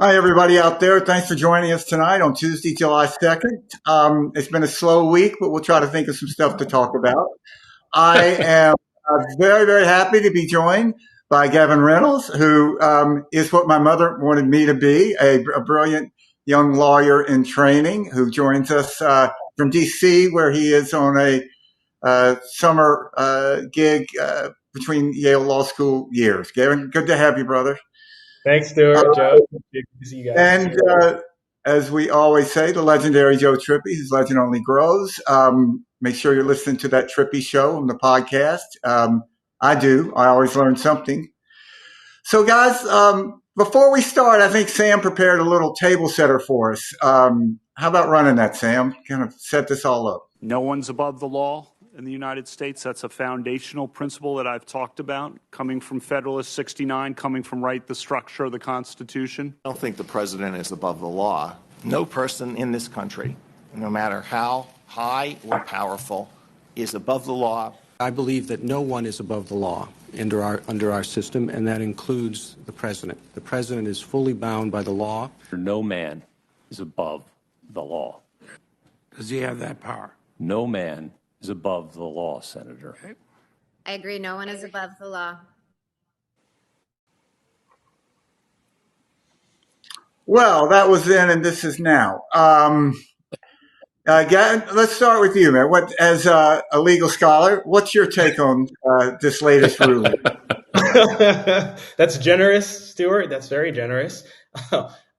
Hi, everybody out there. Thanks for joining us tonight on Tuesday, July 2nd. It's been a slow week, but we'll try to think of some stuff to talk about. I am very, very happy to be joined by Gevin Reynolds, who is what my mother wanted me to be, a brilliant young lawyer in training who joins us from D.C., where he is on a summer gig between Yale Law School years. Gevin, good to have you, brother. Thanks, Stuart, Joe. Good to see you guys. And as we always say, the legendary Joe Trippi, whose legend only grows. Make sure you're listening to that Trippi show on the podcast. I do. I always learn something. So, guys, before we start, I think Sam prepared a little table setter for us. How about running that, Sam? Kind of set this all up. No one's above the law in the United States. That's a foundational principle that I've talked about, coming from Federalist 69, coming from the structure of the Constitution. I don't think the president is above the law. No person in this country, no matter how high or powerful, is above the law. I believe that no one is above the law under our system, and that includes the president. The president is fully bound by the law. No man is above the law. Does he have that power? No man is above the law, Senator. I agree. No one is above the law. Well, that was then, and this is now. Gavin, let's start with you, man. What, as a legal scholar, what's your take on this latest ruling? That's generous, Stuart. That's very generous.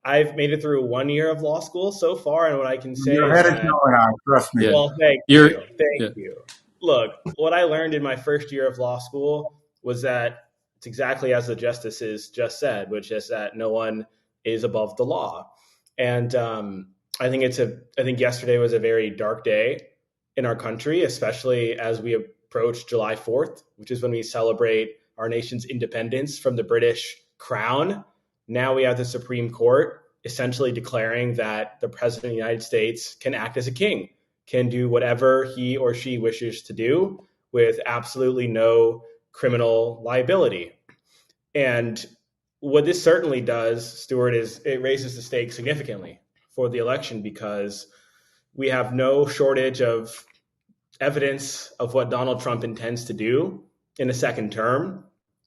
I've made it through 1 year of law school so far, and what I can say You're is ahead of going on, trust me. Well, thank you. Look, what I learned in my first year of law school was that it's exactly as the justices just said, which is that no one is above the law. And I think yesterday was a very dark day in our country, especially as we approach July 4th, which is when we celebrate our nation's independence from the British crown. Now we have the Supreme Court essentially declaring that the president of the United States can act as a king, can do whatever he or she wishes to do with absolutely no criminal liability. And what this certainly does, Stuart, is it raises the stakes significantly for the election, because we have no shortage of evidence of what Donald Trump intends to do in a second term.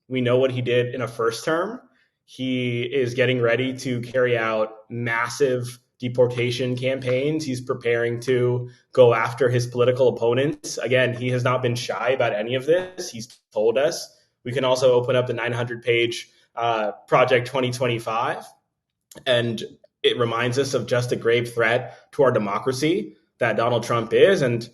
We know what he did in a first term. He is getting ready to carry out massive deportation campaigns. He's preparing to go after his political opponents. Again, he has not been shy about any of this. He's told us. We can also open up the 900-page Project 2025, and it reminds us of just a grave threat to our democracy that Donald Trump is. And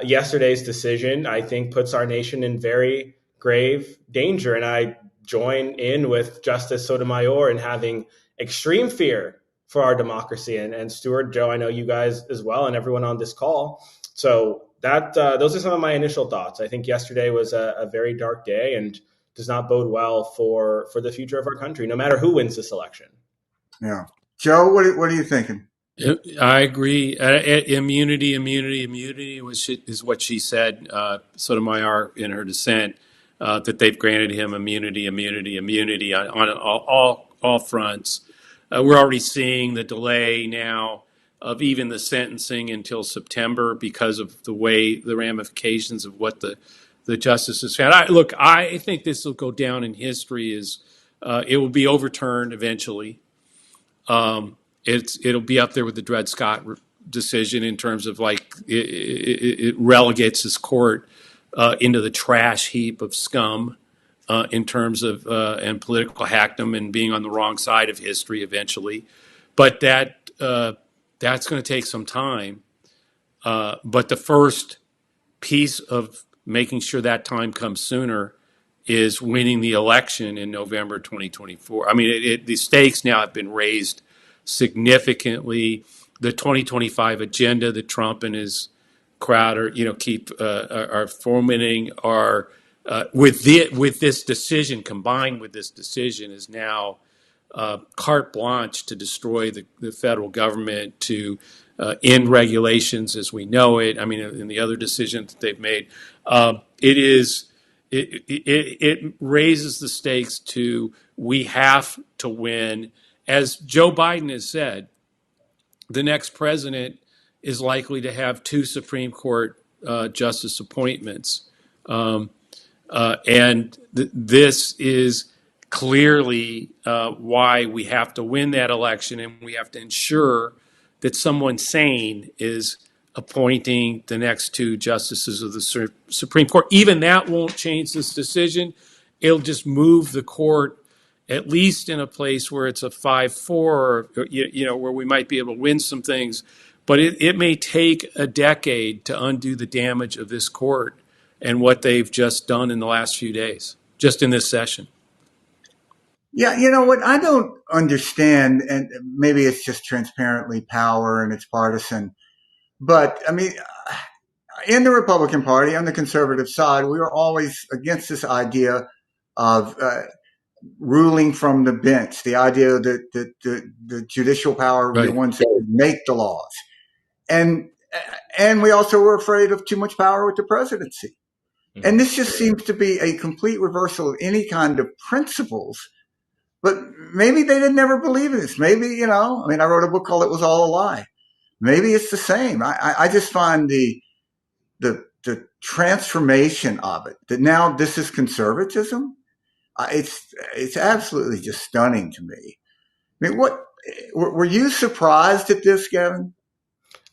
yesterday's decision, I think, puts our nation in very grave danger. And I join in with Justice Sotomayor in having extreme fear for our democracy. And Stuart, Joe, I know you guys as well, and everyone on this call. So those are some of my initial thoughts. I think yesterday was a very dark day and does not bode well for the future of our country, no matter who wins this election. Yeah. Joe, what are you thinking? I agree. Immunity is what she said, Sotomayor, in her dissent, that they've granted him immunity on all fronts. We're already seeing the delay now of even the sentencing until September because of the ramifications of what the justices found. I think this will go down in history as it will be overturned eventually. It'll be up there with the Dred Scott decision in terms of it relegates this court into the trash heap of scum in terms of and political hackdom and being on the wrong side of history eventually. But that's going to take some time. But the first piece of making sure that time comes sooner is winning the election in November 2024. I mean, the stakes now have been raised significantly. The 2025 agenda that Trump and his crowd are fomenting with this decision, combined with this decision, is now carte blanche to destroy the federal government, to end regulations as we know it. I mean, in the other decisions that they've made, it raises the stakes to we have to win as Joe Biden has said, the next president is likely to have 2 Supreme Court justice appointments. This is clearly why we have to win that election, and we have to ensure that someone sane is appointing the next 2 justices of the Supreme Court. Even that won't change this decision. It'll just move the court at least in a place where it's a 5-4, or, where we might be able to win some things. But it may take a decade to undo the damage of this court and what they've just done in the last few days, just in this session. Yeah, you know what I don't understand, and maybe it's just transparently power and it's partisan, but I mean, in the Republican Party, on the conservative side, we were always against this idea of ruling from the bench, the idea that the judicial power would be the ones that would make the laws. And we also were afraid of too much power with the presidency. Mm-hmm. And this just seems to be a complete reversal of any kind of principles. But maybe they didn't ever believe in this. Maybe, I wrote a book called It Was All a Lie. Maybe it's the same. I just find the transformation of it, that now this is conservatism. It's absolutely just stunning to me. I mean, were you surprised at this, Gevin?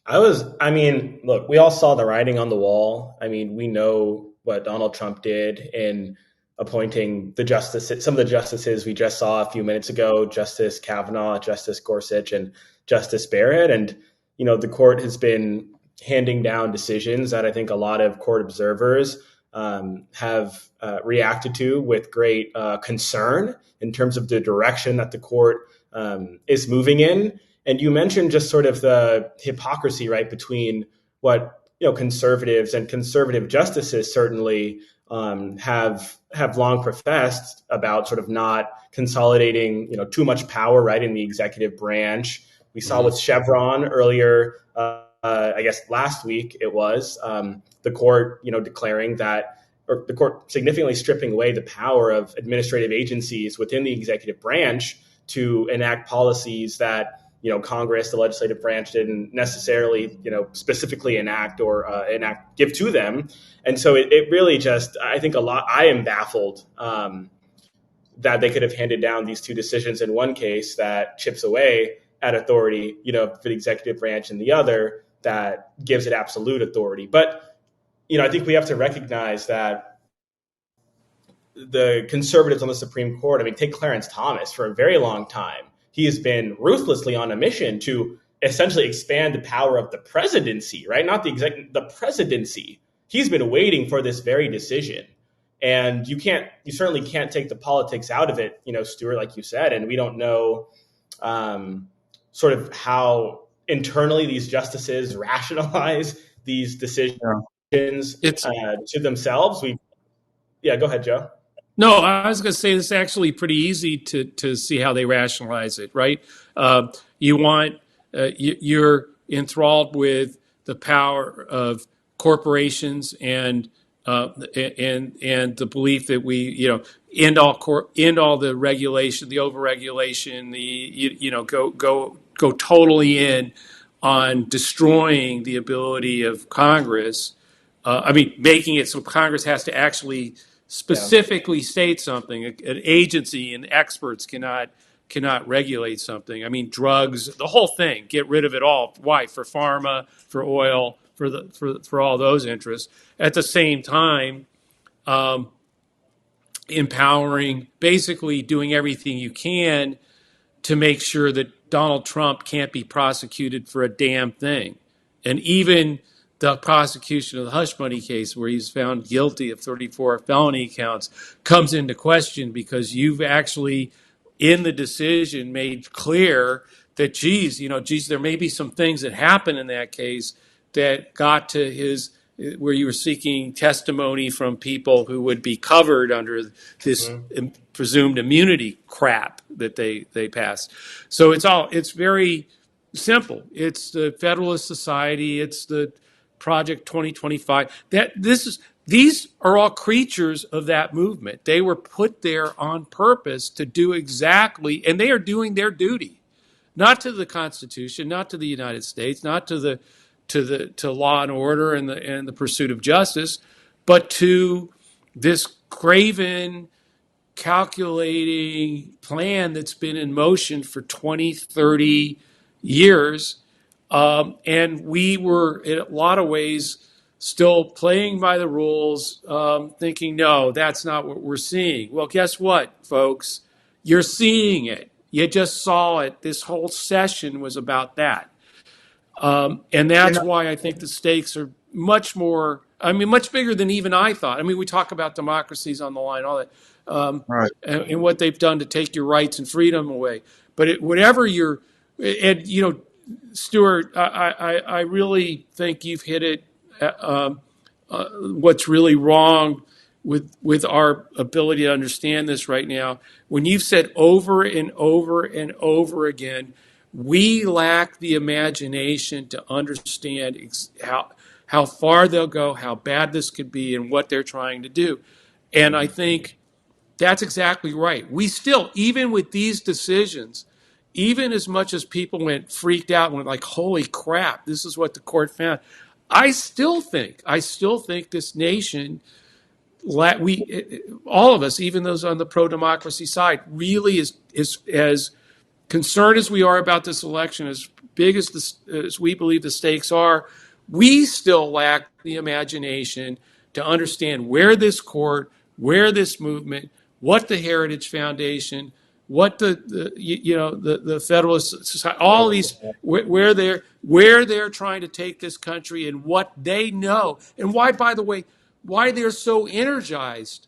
Look, we all saw the writing on the wall. I mean, we know what Donald Trump did in appointing some of the justices we just saw a few minutes ago, Justice Kavanaugh, Justice Gorsuch, and Justice Barrett. And, the court has been handing down decisions that I think a lot of court observers have reacted to with great concern in terms of the direction that the court is moving in. And you mentioned just sort of the hypocrisy, right, between what conservatives and conservative justices certainly have long professed about sort of not consolidating too much power, right, in the executive branch. We saw with Chevron earlier, I guess last week it was, the court declaring that, or the court significantly stripping away the power of administrative agencies within the executive branch to enact policies that Congress, the legislative branch, didn't necessarily, specifically enact or give to them. And so it really just, I think I am baffled that they could have handed down these 2 decisions in one case that chips away at authority, for the executive branch, and the other that gives it absolute authority. But, I think we have to recognize that the conservatives on the Supreme Court, take Clarence Thomas. For a very long time, he has been ruthlessly on a mission to essentially expand the power of the presidency, right? Not the presidency. He's been waiting for this very decision. And you certainly can't take the politics out of it, Stuart, like you said. And we don't know sort of how internally these justices rationalize these decisions to themselves. Go ahead, Joe. No, I was going to say this is actually pretty easy to see how they rationalize it, right? You're enthralled with the power of corporations and the belief that we end all the regulation, the overregulation, go totally in on destroying the ability of Congress. Making it so Congress has to actually specifically state something. An agency and experts cannot regulate something. Drugs, the whole thing, get rid of it all. Why? For pharma, for oil, for all those interests. At the same time, empowering, basically doing everything you can to make sure that Donald Trump can't be prosecuted for a damn thing. And even the prosecution of the hush money case, where he's found guilty of 34 felony counts, comes into question because you've actually, in the decision, made clear that, there may be some things that happened in that case that got to where you were seeking testimony from people who would be covered under this presumed immunity crap that they passed. So it's very simple. It's the Federalist Society. It's the Project 2025. These are all creatures of that movement. They were put there on purpose to do exactly, and they are doing their duty, not to the Constitution, not to the United States, not to law and order and the pursuit of justice, but to this craven, calculating plan that's been in motion for 20, 30 years. And we were, in a lot of ways, still playing by the rules, thinking, no, that's not what we're seeing. Well, guess what, folks? You're seeing it. You just saw it. This whole session was about that. And that's why I think the stakes are much bigger than even I thought. I mean, we talk about democracies on the line, all that, Right. and what they've done to take your rights and freedom away. But Stuart, I really think you've hit it. What's really wrong with our ability to understand this right now, when you've said over and over and over again, we lack the imagination to understand how far they'll go, how bad this could be, and what they're trying to do. And I think that's exactly right. We still, even with these decisions, even as much as people freaked out and went like, holy crap, this is what the court found. I still think this nation, all of us, even those on the pro-democracy side, really is as concerned as we are about this election, as big as we believe the stakes are, we still lack the imagination to understand where this court, where this movement, what the Heritage Foundation, what the Federalist Society, all these, where they're trying to take this country and what they know, and why, by the way, why they're so energized.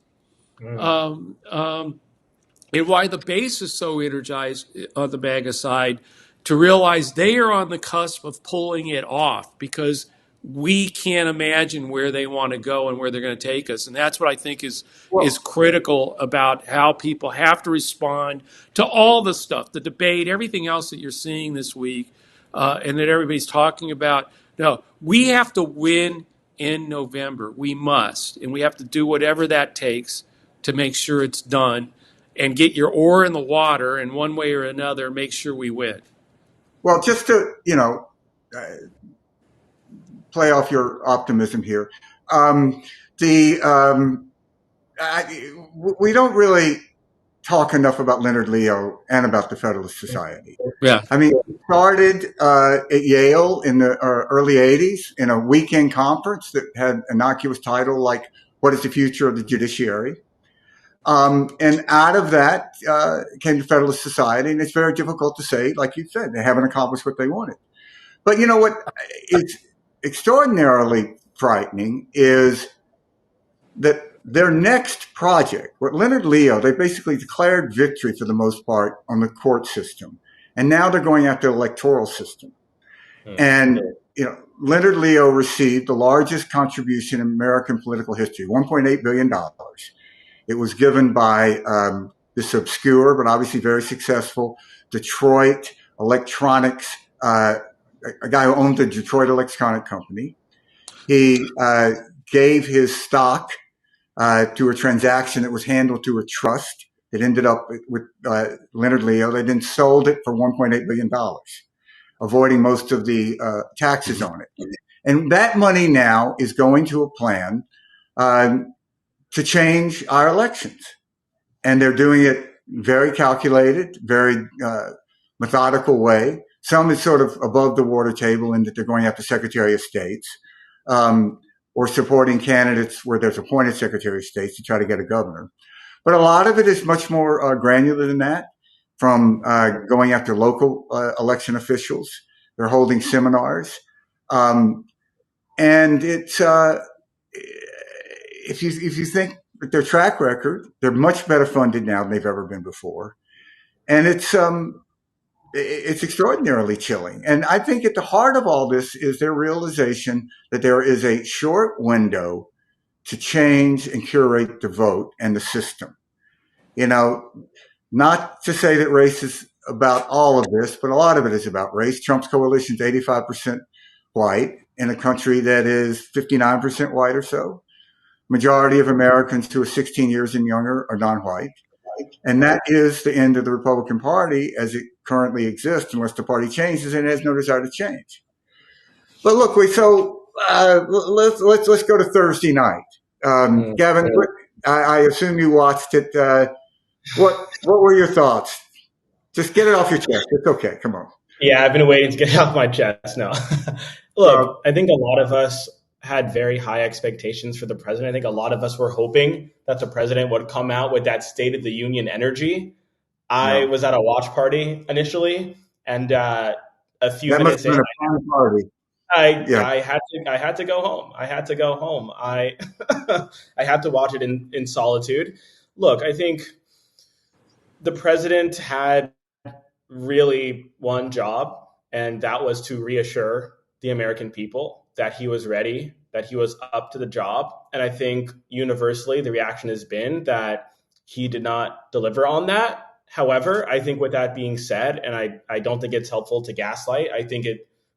And why the base is so energized on the MAGA side to realize they are on the cusp of pulling it off, because we can't imagine where they want to go and where they're going to take us. And that's what I think is critical about how people have to respond to all the stuff, the debate, everything else that you're seeing this week, and that everybody's talking about. No, we have to win in November. We must. And we have to do whatever that takes to make sure it's done, and get your oar in the water, and one way or another, make sure we win. Well, just to, play off your optimism here, we don't really talk enough about Leonard Leo and about the Federalist Society. Yeah. I mean, it started at Yale in the early 80s in a weekend conference that had an innocuous title like, What is the Future of the Judiciary? And out of that came the Federalist Society, and it's very difficult to say, like you said, they haven't accomplished what they wanted. But you know what is extraordinarily frightening is that their next project, what Leonard Leo, they basically declared victory for the most part on the court system, and now they're going after the electoral system. And Leonard Leo received the largest contribution in American political history, $1.8 billion. It was given by this obscure but obviously very successful Detroit electronics, a guy who owned the Detroit Electronic Company. He gave his stock to a transaction that was handled through a trust that ended up with Leonard Leo. They then sold it for $1.8 billion, avoiding most of the taxes on it. And that money now is going to a plan to change our elections. And they're doing it very calculated, very methodical way. Some is sort of above the water table in that they're going after Secretary of States, or supporting candidates where there's appointed Secretary of States to try to get a governor. But a lot of it is much more granular than that, from going after local election officials. They're holding seminars. And it's, if you think that their track record, they're much better funded now than they've ever been before. And it's extraordinarily chilling. And I think at the heart of all this is their realization that there is a short window to change and curate the vote and the system. Not to say that race is about all of this, but a lot of it is about race. Trump's coalition is 85% white in a country that is 59% white or so. majority of Americans who are 16 years and younger are non-white. And that is the end of the Republican Party as it currently exists, unless the party changes, and it has no desire to change. But look, let's go to Thursday night. Gevin, I assume you watched it. What were your thoughts? Just get it off your chest. It's okay. Come on. Yeah, I've been waiting to get it off my chest. No, look, I think a lot of us had very high expectations for the president. I think a lot of us were hoping that the president would come out with that State of the Union energy. I was at a watch party initially, and a few minutes in, I had to go home. I had to go home. I had to watch it in solitude. Look, I think the president had really one job, and that was to reassure the American people that he was ready, that he was up to the job. And I think universally the reaction has been that he did not deliver on that. However, I think with that being said, and I don't think it's helpful to gaslight, I think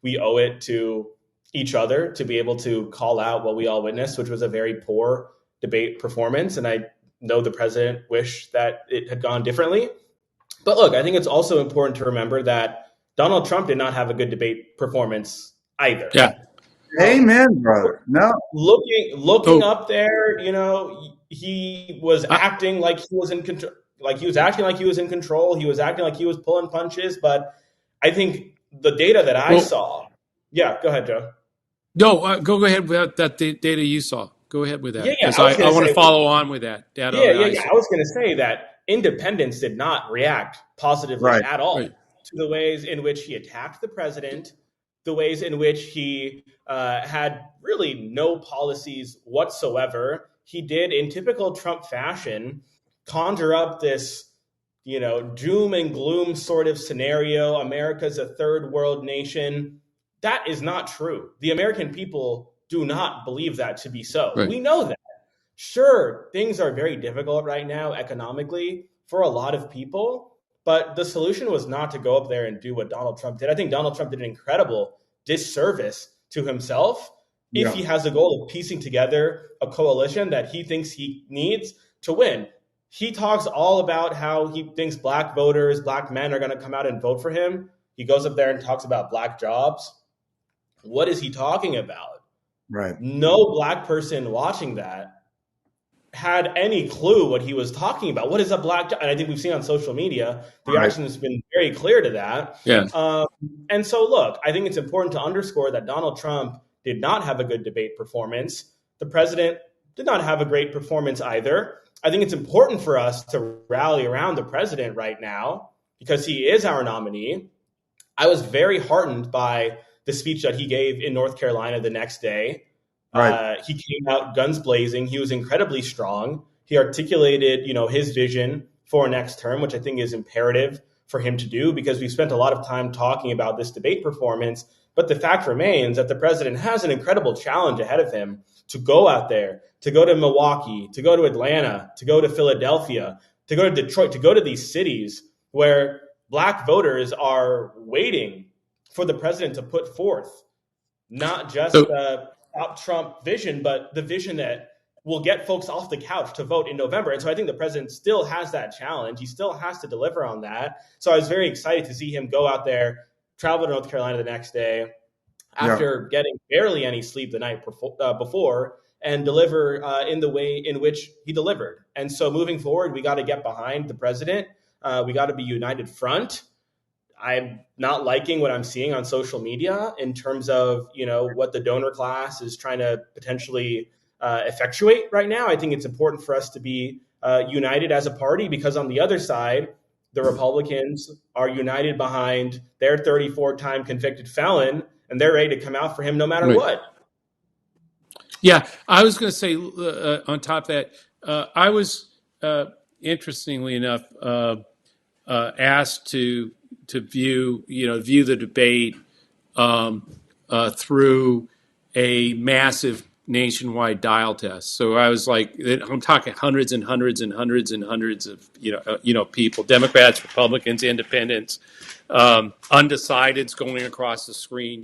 we owe it to each other to be able to call out what we all witnessed, which was a very poor debate performance. And I know the president wished that it had gone differently. But look, I think it's also important to remember that Donald Trump did not have a good debate performance either. Yeah. Amen, brother. No. Looking up there, he was acting like he was in control. Like he was acting like he was in control. He was acting like he was pulling punches. But I think the data that I saw. Yeah, go ahead, Joe. No, go ahead with that data you saw. Go ahead with that. Because I want to follow on with that data. I was going to say that independents did not react positively at all to the ways in which he attacked the president, the ways in which he had really no policies whatsoever. He did, in typical Trump fashion, conjure up this, doom and gloom sort of scenario. America's a third world nation. That is not true. The American people do not believe that to be so. Right. We know that. Sure, things are very difficult right now economically for a lot of people, but the solution was not to go up there and do what Donald Trump did. I think Donald Trump did an incredible disservice to himself if he has a goal of piecing together a coalition that he thinks he needs to win. He talks all about how he thinks black voters, black men are going to come out and vote for him. He goes up there and talks about black jobs. What is he talking about? Right. No black person watching that had any clue what he was talking about. What is a black job? And I think we've seen on social media, the reaction has been very clear to that. Yeah. And so, look, I think it's important to underscore that Donald Trump did not have a good debate performance. The president did not have a great performance either. I think it's important for us to rally around the president right now because he is our nominee. I was very heartened by the speech that he gave in North Carolina the next day. He came out guns blazing. He was incredibly strong. He articulated, his vision for next term, which I think is imperative for him to do because we've spent a lot of time talking about this debate performance. But the fact remains that the president has an incredible challenge ahead of him to go out there, to go to Milwaukee, to go to Atlanta, to go to Philadelphia, to go to Detroit, to go to these cities where black voters are waiting for the president to put forth not just the Stop Trump vision, but the vision that will get folks off the couch to vote in November. And so I think the president still has that challenge. He still has to deliver on that. So I was very excited to see him go out there, travel to North Carolina the next day after getting barely any sleep the night before and deliver in the way in which he delivered. And so moving forward, we got to get behind the president. We got to be united front. I'm not liking what I'm seeing on social media in terms of, what the donor class is trying to potentially effectuate right now. I think it's important for us to be united as a party because on the other side, the Republicans are united behind their 34-time convicted felon, and they're ready to come out for him no matter what. Yeah, I was going to say on top of that, I was, interestingly enough, asked to view the debate through a massive nationwide dial tests. So I was like, I'm talking hundreds and hundreds and hundreds and hundreds of people, Democrats, Republicans, Independents, undecideds going across the screen,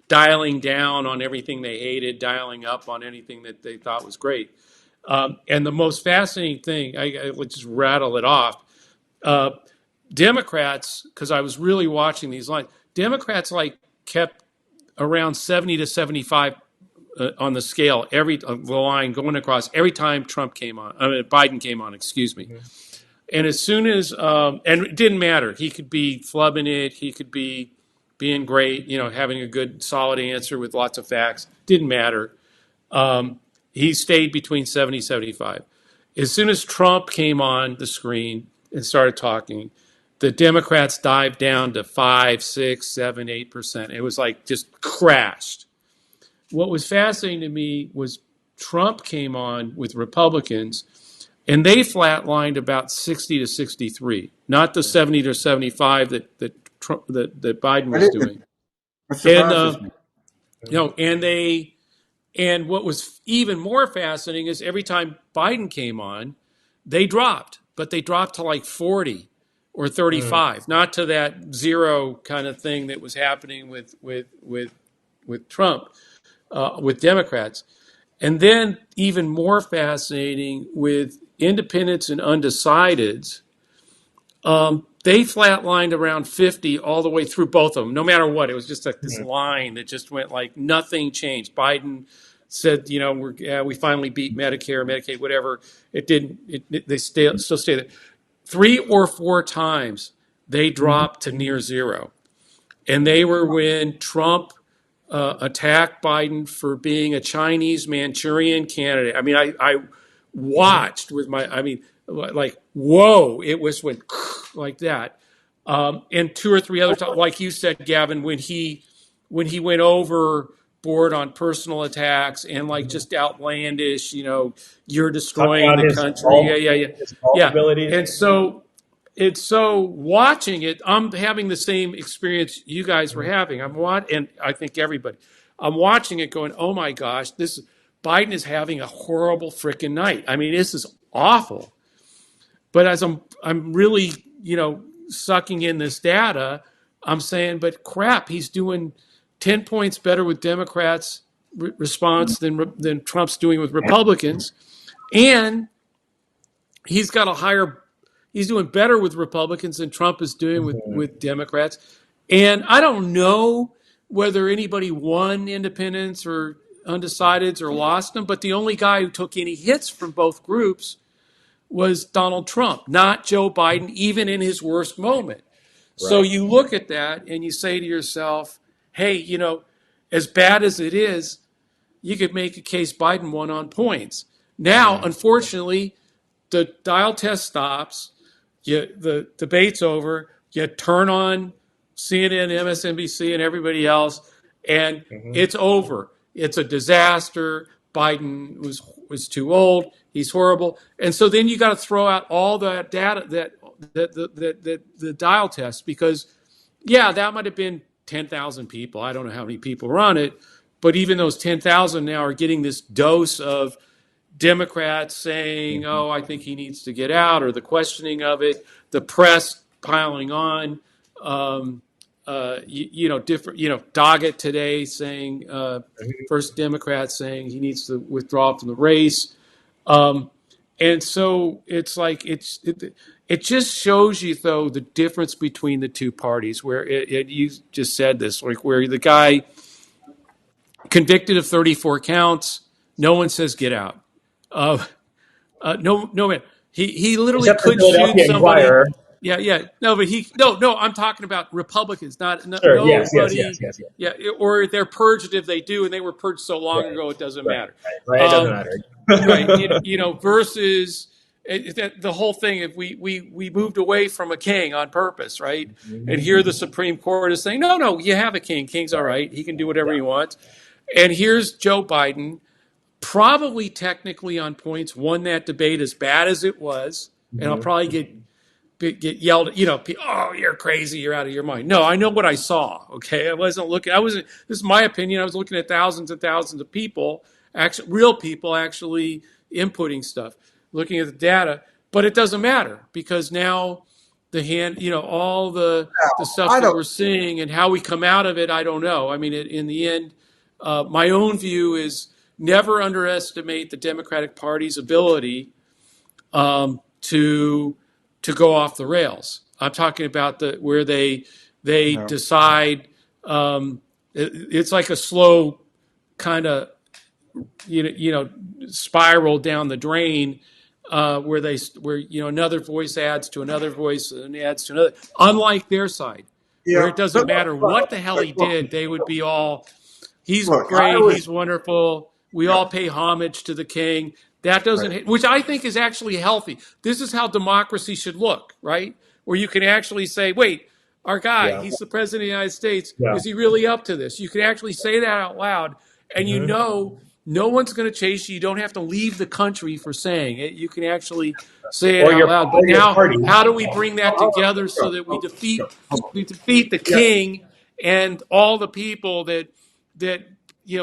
dialing down on everything they hated, dialing up on anything that they thought was great. And the most fascinating thing, I would just rattle it off. Democrats, because I was really watching these lines, Democrats kept around 70 to 75 on the scale, the line going across every time Biden came on, excuse me. Mm-hmm. And as soon as, and it didn't matter. He could be flubbing it. He could be being great, having a good, solid answer with lots of facts. Didn't matter. He stayed between 70 and 75. As soon as Trump came on the screen and started talking, the Democrats dived down to 5, 6, 7, 8%. It was just crashed. What was fascinating to me was Trump came on with Republicans, and they flatlined about 60 to 63, not the 70 to 75 that Biden was doing. And what was even more fascinating is every time Biden came on, they dropped, but they dropped to 40 or 35, not to that zero kind of thing that was happening with Trump, with Democrats. And then even more fascinating with independents and undecideds, they flatlined around 50 all the way through both of them, no matter what. It was just this line that just went nothing changed. Biden said, we finally beat Medicare, Medicaid, whatever. It didn't. They still stay there. 3 or 4 times they dropped to near zero. And they were when Trump attacked Biden for being a Chinese Manchurian candidate. I mean, I watched with whoa, it went like that. And 2 or 3 other times, like you said, Gavin, when he went overboard on personal attacks and just outlandish, you're destroying the country. Yeah. And so watching it, I'm having the same experience you guys were having. And I think everybody, I'm watching it going, oh my gosh, Biden is having a horrible freaking night. I mean, this is awful. But as I'm really, sucking in this data, I'm saying, but crap, he's doing 10 points better with Democrats' response than Trump's doing with Republicans. And he's doing better with Republicans than Trump is doing with Democrats. And I don't know whether anybody won independents or undecideds or lost them, but the only guy who took any hits from both groups was Donald Trump, not Joe Biden, even in his worst moment. Right. So you look at that and you say to yourself, hey, as bad as it is, you could make a case Biden won on points. Now, unfortunately, the dial test stops, the debate's over, you turn on CNN, MSNBC, and everybody else, and it's over. It's a disaster. Biden was too old. He's horrible. And so then you got to throw out all that data, that the dial test, because, that might have been 10,000 people. I don't know how many people were on it, but even those 10,000 now are getting this dose of Democrats saying, oh, I think he needs to get out, or the questioning of it, the press piling on, different, Doggett today saying, first Democrat saying he needs to withdraw from the race. And so it's it just shows you, though, the difference between the two parties, where you just said this, where the guy convicted of 34 counts, no one says get out. No man. He literally could shoot somebody. Inquirer. Yeah. No, but I'm talking about Republicans, not sure, nobody. Yes. Yeah, or they're purged if they do, and they were purged so long ago it doesn't matter. Right. It doesn't matter. Right. Versus the whole thing. If we moved away from a king on purpose, right? Mm-hmm. And here the Supreme Court is saying, no, you have a king. King's all right. He can do whatever he wants. And here's Joe Biden, probably technically on points, won that debate as bad as it was, and I'll probably get yelled at, oh, you're crazy, you're out of your mind. No, I know what I saw, okay? This is my opinion. I was looking at thousands and thousands of people, actually real people actually inputting stuff, looking at the data. But it doesn't matter because now all the stuff I that don't. we're seeing and how we come out of it, I don't know. I mean, in the end, my own view is never underestimate the Democratic Party's ability to go off the rails. I'm talking about where they No. decide. It's like a slow kind of spiral down the drain where another voice adds to another voice and adds to another. Unlike their side, where it doesn't matter what the hell he did, they would be all, he's great, he's wonderful. We all pay homage to the king. That doesn't, which I think is actually healthy. This is how democracy should look, right? Where you can actually say, wait, our guy, he's the president of the United States. Yeah. Is he really up to this? You can actually say that out loud, and no one's going to chase you. You don't have to leave the country for saying it. You can actually say it out loud. But now, how do we bring that together so that we defeat the king and all the people that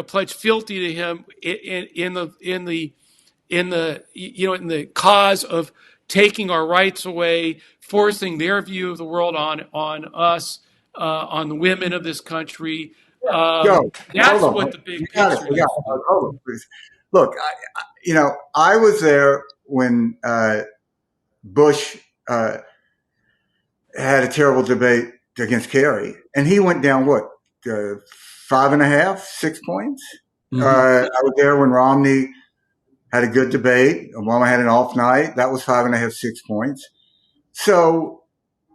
pledge fealty to him in the cause of taking our rights away, forcing their view of the world on us, on the women of this country. That's what the big picture is. Hold on, please. Look, I was there when Bush had a terrible debate against Kerry, and he went down 5.5, 6 points. Mm-hmm. I was there when Romney had a good debate. Obama had an off night. That was 5.5, 6 points. So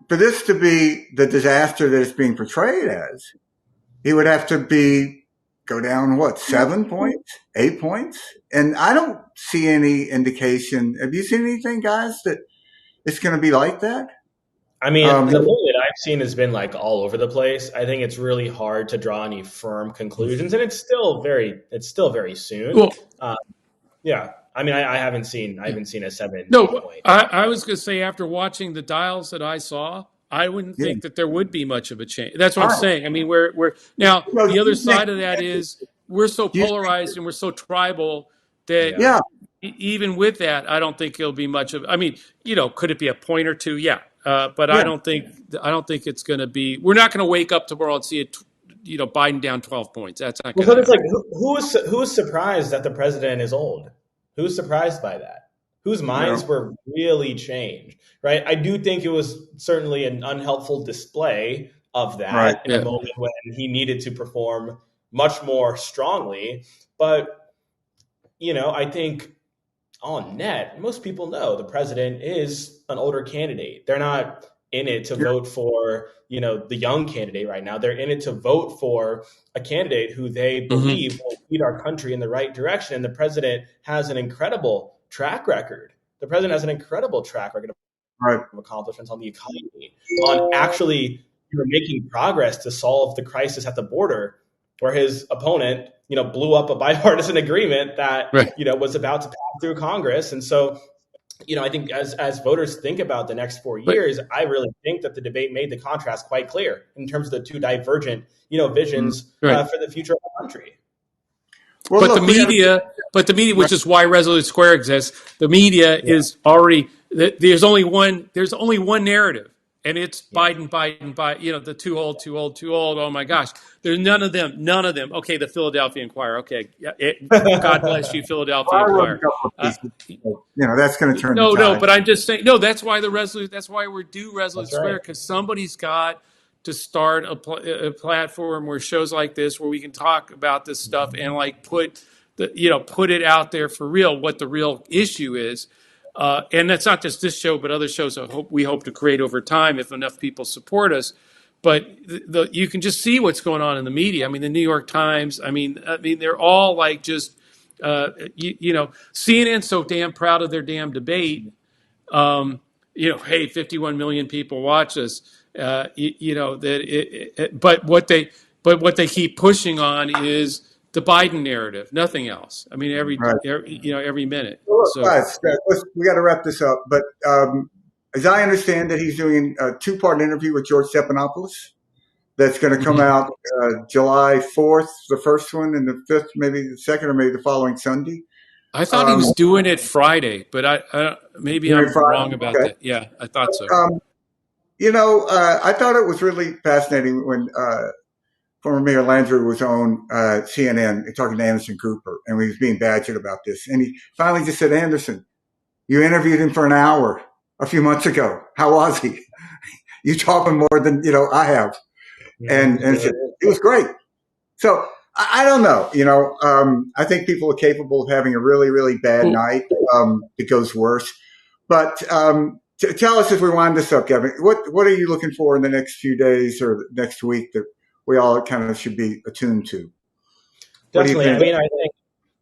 for this to be the disaster that it's being portrayed as, he would have to go down 7 points, 8 points, and I don't see any indication. Have you seen anything, guys, that it's going to be like that? I mean, the poll that I've seen has been all over the place. I think it's really hard to draw any firm conclusions, and it's still very soon. Well, yeah. I mean, I haven't seen a 7. No, point. I was going to say after watching the dials that I saw, I wouldn't think that there would be much of a change. That's what I'm saying. I mean, we're now the other side of that is we're so polarized and we're so tribal that even with that, I don't think it'll be much of. I mean, could it be a point or two? Yeah, but I don't think it's going to be. We're not going to wake up tomorrow and see it. Biden down 12 points. That's not going to happen. It's who is surprised that the president is old? Who's surprised by that? Whose minds were really changed, right? I do think it was certainly an unhelpful display of that in a moment when he needed to perform much more strongly. But, I think on net, most people know the president is an older candidate. They're not in it to vote for, the young candidate right now. They're in it to vote for a candidate who they believe will lead our country in the right direction. And the president has an incredible track record. The president has an incredible track record of accomplishments on the economy, on actually making progress to solve the crisis at the border, where his opponent, blew up a bipartisan agreement that, was about to pass through Congress. And so, I think as voters think about the next 4 years, I really think that the debate made the contrast quite clear in terms of the two divergent, visions for the future of the country. Well, but the media, which is why Resolute Square exists, the media is already. There's only one narrative, and it's Biden, the too old. Oh my gosh, there's none of them. Okay, the Philadelphia Inquirer. Okay, God bless you, Philadelphia Inquirer. That's going to turn. No, but I'm just saying. No, that's why That's why we're due Resolute Square, because somebody's got to start a platform where shows like this, where we can talk about this stuff and put it out there for real, what the real issue is. And that's not just this show, but other shows we hope to create over time if enough people support us. But you can just see what's going on in the media. I mean, the New York Times. I mean, they're all CNN's so damn proud of their damn debate. Hey, 51 million people watch us. But what they keep pushing on is the Biden narrative, nothing else. I mean, every minute. So guys, we got to wrap this up. But as I understand that he's doing a 2-part interview with George Stephanopoulos that's going to come out July 4th, the first one, and the 5th, maybe the second, or maybe the following Sunday. I thought he was doing it Friday, but maybe I'm Friday? wrong about Okay. that. Yeah, I thought so. I thought it was really fascinating when former Mayor Landry was on CNN talking to Anderson Cooper, and he was being badgered about this. And he finally just said, Anderson, you interviewed him for an hour a few months ago. How was he? You taught him more than, I have. And it was great. So I don't know. I think people are capable of having a really, really bad night. It goes worse. But tell us, as we wind this up, Gevin, what are you looking for in the next few days or next week that we all kind of should be attuned to? Definitely. I mean, I think,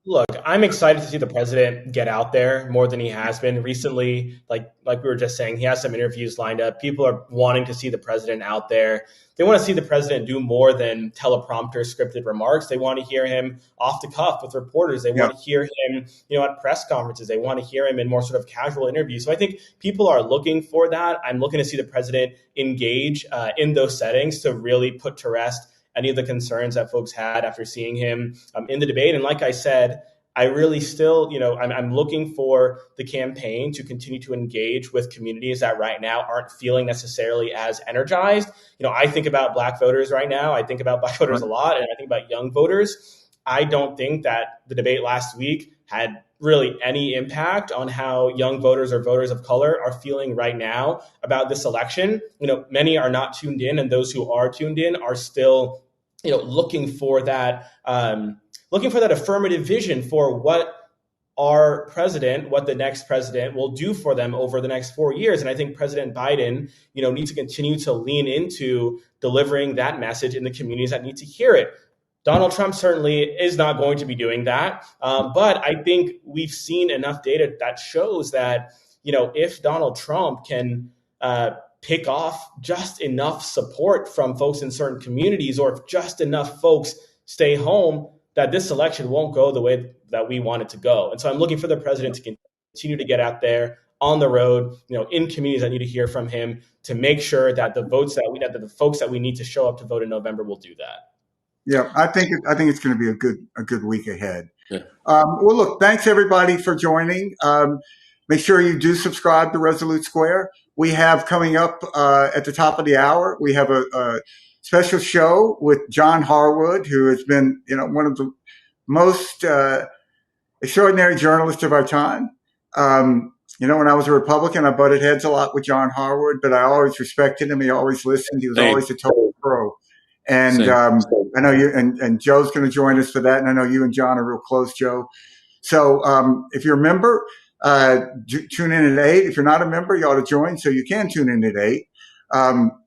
look, I'm excited to see the president get out there more than he has been recently. Like we were just saying, he has some interviews lined up. People are wanting to see the president out there. They want to see the president do more than teleprompter scripted remarks. They want to hear him off the cuff with reporters. They want to hear him, at press conferences. They want to hear him in more sort of casual interviews. So I think people are looking for that. I'm looking to see the president engage in those settings to really put to rest any of the concerns that folks had after seeing him in the debate. And like I said, I really still, I'm looking for the campaign to continue to engage with communities that right now aren't feeling necessarily as energized. I think about Black voters right now. I think about Black voters a lot, and I think about young voters. I don't think that the debate last week had really any impact on how young voters or voters of color are feeling right now about this election. Many are not tuned in, and those who are tuned in are still, looking for that affirmative vision for what our president, what the next president will do for them over the next 4 years. And I think President Biden, needs to continue to lean into delivering that message in the communities that need to hear it. Donald Trump certainly is not going to be doing that. But I think we've seen enough data that shows that, if Donald Trump can pick off just enough support from folks in certain communities, or if just enough folks stay home, that this election won't go the way that we want it to go. And so I'm looking for the president to continue to get out there on the road, in communities that need to hear from him, to make sure that the folks that we need to show up to vote in November will do that. Yeah, I think it's going to be a good week ahead. Yeah. Well, look, thanks everybody for joining. Make sure you do subscribe to Resolute Square. We have coming up at the top of the hour, we have a special show with John Harwood, who has been, one of the most extraordinary journalists of our time. When I was a Republican, I butted heads a lot with John Harwood, but I always respected him. He always listened. He was always a total pro. And I know you and Joe's going to join us for that. And I know you and John are real close, Joe. So if you're a member, tune in at 8. If you're not a member, you ought to join so you can tune in at 8.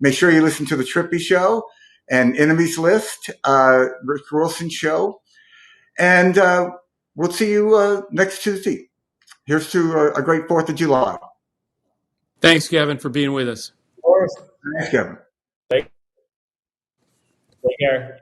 Make sure you listen to the Trippi Show and Enemies List, Rick Wilson Show. And we'll see you next Tuesday. Here's to a great 4th of July. Thanks, Gevin, for being with us. Of course. Thanks, Gevin. Take care.